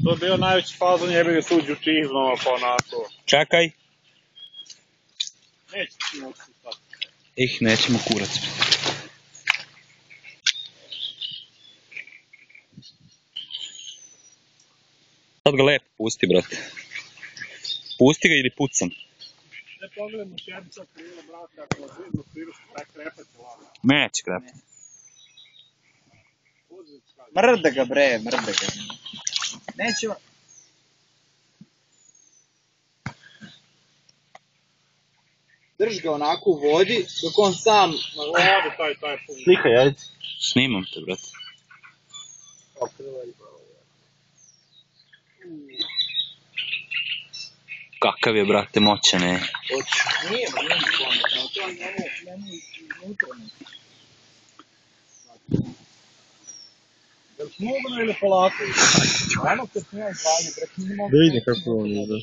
To je bio najveći fazon jebevi suđu čizmama, pa onako. Čekaj. Neće ti moći sad. Nećemo kurac. Sad ga lepo pusti, brate. Pusti ga ili pucam. Ne pogledamo šedica krila, brate, ako vas vidim u krilu, krepati lako. Neće krepati. Mrda ga bre, mrda ga. Neće... Drž ga onako u vodi, dok on sam... Ovdje taj pun. Slikaj, ajde. Snimam te, brate. Kakav je, brate, moćan je. Nije pametno, to njemu unutra. Jel' smogno ili polako? Ano kad snimam zvanje, preko njima... Da vidi kako on je, da.